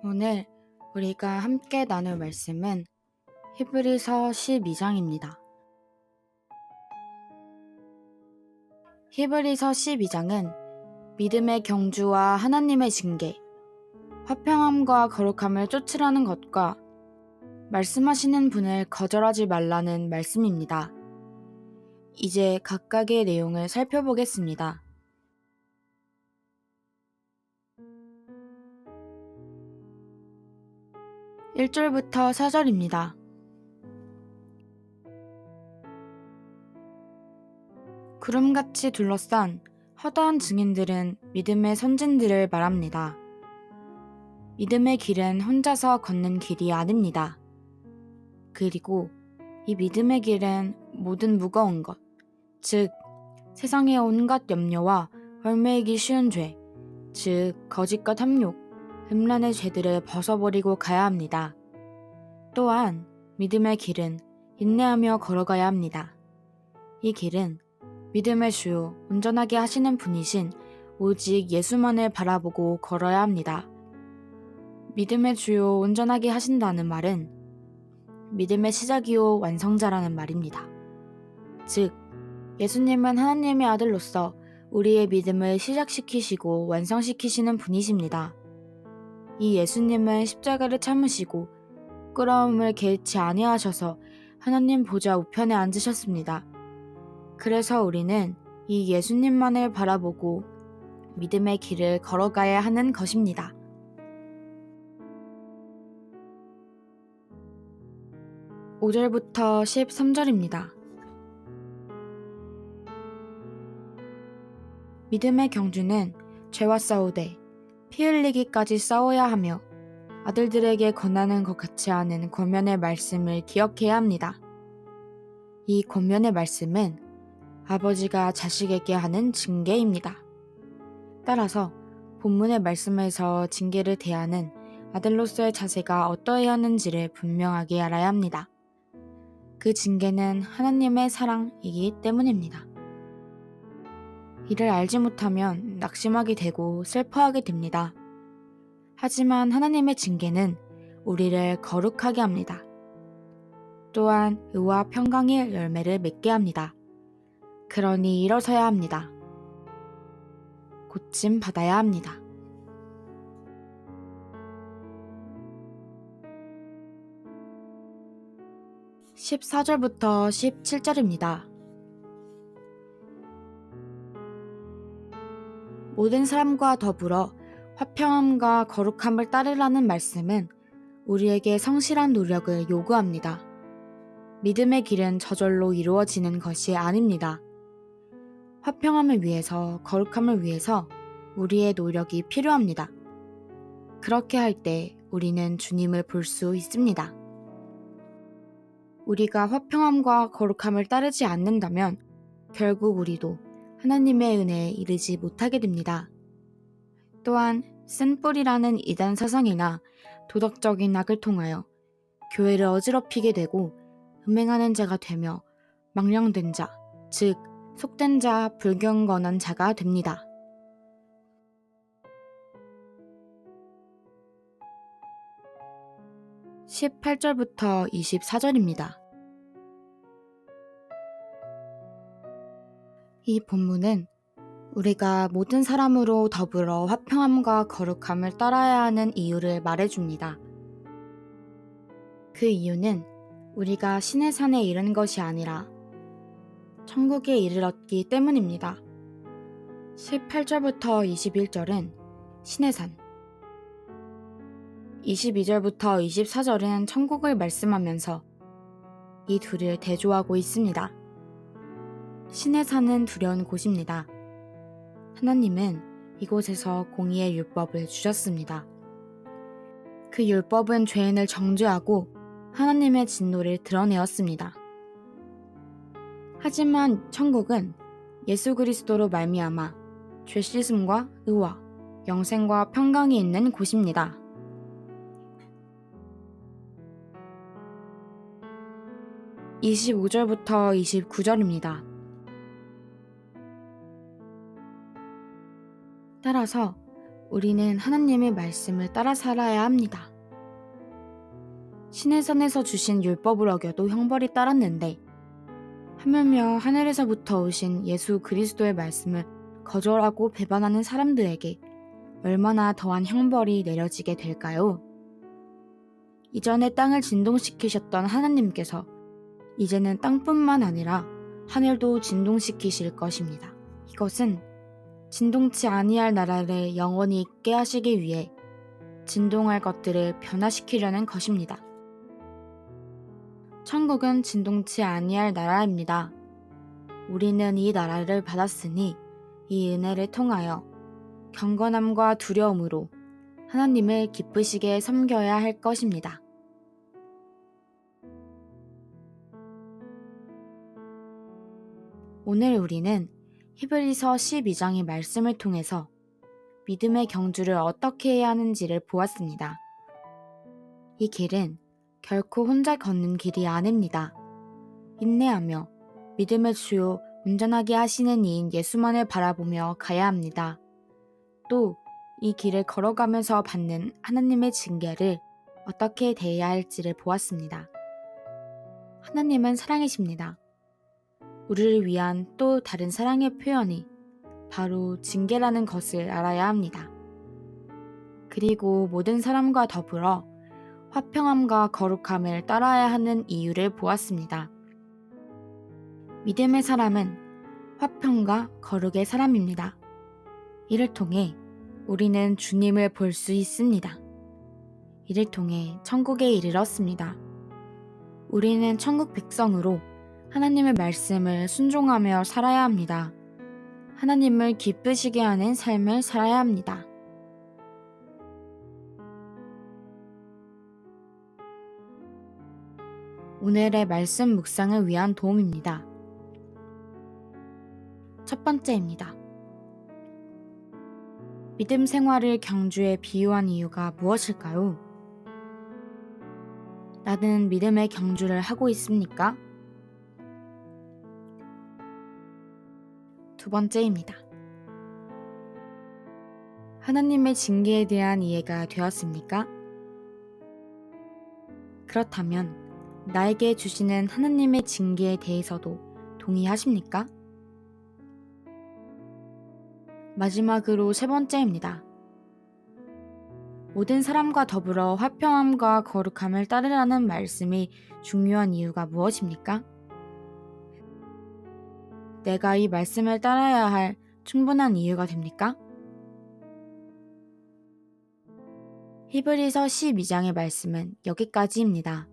오늘 우리가 함께 나눌 말씀은 히브리서 12장입니다. 히브리서 12장은 믿음의 경주와 하나님의 징계, 화평함과 거룩함을 쫓으라는 것과 말씀하시는 분을 거절하지 말라는 말씀입니다. 이제 각각의 내용을 살펴보겠습니다. 1절부터 4절입니다. 구름같이 둘러싼 허다한 증인들은 믿음의 선진들을 말합니다. 믿음의 길은 혼자서 걷는 길이 아닙니다. 그리고 이 믿음의 길은 모든 무거운 것, 즉 세상의 온갖 염려와 얽매이기 쉬운 죄, 즉 거짓과 탐욕, 음란의 죄들을 벗어버리고 가야 합니다. 또한 믿음의 길은 인내하며 걸어가야 합니다. 이 길은 믿음의 주요 온전하게 하시는 분이신 오직 예수만을 바라보고 걸어야 합니다. 믿음의 주요 온전하게 하신다는 말은 믿음의 시작이요 완성자라는 말입니다. 즉 예수님은 하나님의 아들로서 우리의 믿음을 시작시키시고 완성시키시는 분이십니다. 이 예수님은 십자가를 참으시고 부끄러움을 개의치 아니하셔서 하나님 보좌 우편에 앉으셨습니다. 그래서 우리는 이 예수님만을 바라보고 믿음의 길을 걸어가야 하는 것입니다. 5절부터 13절입니다. 믿음의 경주는 죄와 싸우되 피 흘리기까지 싸워야 하며 아들들에게 권하는 것 같지 않은 권면의 말씀을 기억해야 합니다. 이 권면의 말씀은 아버지가 자식에게 하는 징계입니다. 따라서 본문의 말씀에서 징계를 대하는 아들로서의 자세가 어떠해야 하는지를 분명하게 알아야 합니다. 그 징계는 하나님의 사랑이기 때문입니다. 이를 알지 못하면 낙심하게 되고 슬퍼하게 됩니다. 하지만 하나님의 징계는 우리를 거룩하게 합니다. 또한 의와 평강의 열매를 맺게 합니다. 그러니 일어서야 합니다. 고침 받아야 합니다. (14절부터 17절입니다) 모든 사람과 더불어 화평함과 거룩함을 따르라는 말씀은 우리에게 성실한 노력을 요구합니다. 믿음의 길은 저절로 이루어지는 것이 아닙니다. 화평함을 위해서, 거룩함을 위해서 우리의 노력이 필요합니다. 그렇게 할 때 우리는 주님을 볼 수 있습니다. 우리가 화평함과 거룩함을 따르지 않는다면 결국 우리도 하나님의 은혜에 이르지 못하게 됩니다. 또한 쓴뿌리라는 이단 사상이나 도덕적인 악을 통하여 교회를 어지럽히게 되고 음행하는 자가 되며 망령된 자, 즉 속된 자, 불경건한 자가 됩니다. (18절부터 24절입니다) 이 본문은 우리가 모든 사람으로 더불어 화평함과 거룩함을 따라야 하는 이유를 말해줍니다. 그 이유는 우리가 신의 산에 이른 것이 아니라 천국에 이르렀기 때문입니다. 18절부터 21절은 신의 산, 22절부터 24절은 천국을 말씀하면서 이 둘을 대조하고 있습니다. 신의 산은 두려운 곳입니다. 하나님은 이곳에서 공의의 율법을 주셨습니다. 그 율법은 죄인을 정죄하고 하나님의 진노를 드러내었습니다. 하지만 천국은 예수 그리스도로 말미암아 죄 씻음과 의와 영생과 평강이 있는 곳입니다. 25절부터 29절입니다. 따라서 우리는 하나님의 말씀을 따라 살아야 합니다. 신의 산에서 주신 율법을 어겨도 형벌이 따랐는데 하물며 하늘에서부터 오신 예수 그리스도의 말씀을 거절하고 배반하는 사람들에게 얼마나 더한 형벌이 내려지게 될까요? 이전에 땅을 진동시키셨던 하나님께서 이제는 땅뿐만 아니라 하늘도 진동시키실 것입니다. 이것은 진동치 아니할 나라를 영원히 있게 하시기 위해 진동할 것들을 변화시키려는 것입니다. 천국은 진동치 아니할 나라입니다. 우리는 이 나라를 받았으니 이 은혜를 통하여 경건함과 두려움으로 하나님을 기쁘시게 섬겨야 할 것입니다. 오늘 우리는 히브리서 12장의 말씀을 통해서 믿음의 경주를 어떻게 해야 하는지를 보았습니다. 이 길은 결코 혼자 걷는 길이 아닙니다. 인내하며 믿음의 주요 운전하게 하시는 이인 예수만을 바라보며 가야 합니다. 또 이 길을 걸어가면서 받는 하나님의 징계를 어떻게 대해야 할지를 보았습니다. 하나님은 사랑이십니다. 우리를 위한 또 다른 사랑의 표현이 바로 징계라는 것을 알아야 합니다. 그리고 모든 사람과 더불어 화평함과 거룩함을 따라야 하는 이유를 보았습니다. 믿음의 사람은 화평과 거룩의 사람입니다. 이를 통해 우리는 주님을 볼 수 있습니다. 이를 통해 천국에 이르렀습니다. 우리는 천국 백성으로 하나님의 말씀을 순종하며 살아야 합니다. 하나님을 기쁘시게 하는 삶을 살아야 합니다. 오늘의 말씀 묵상을 위한 도움입니다. 첫 번째입니다. 믿음 생활을 경주에 비유한 이유가 무엇일까요? 나는 믿음의 경주를 하고 있습니까? 두 번째입니다. 하나님의 징계에 대한 이해가 되었습니까? 그렇다면 나에게 주시는 하나님의 징계에 대해서도 동의하십니까? 마지막으로 세 번째입니다. 모든 사람과 더불어 화평함과 거룩함을 따르라는 말씀이 중요한 이유가 무엇입니까? 내가 이 말씀을 따라야 할 충분한 이유가 됩니까? 히브리서 12장의 말씀은 여기까지입니다.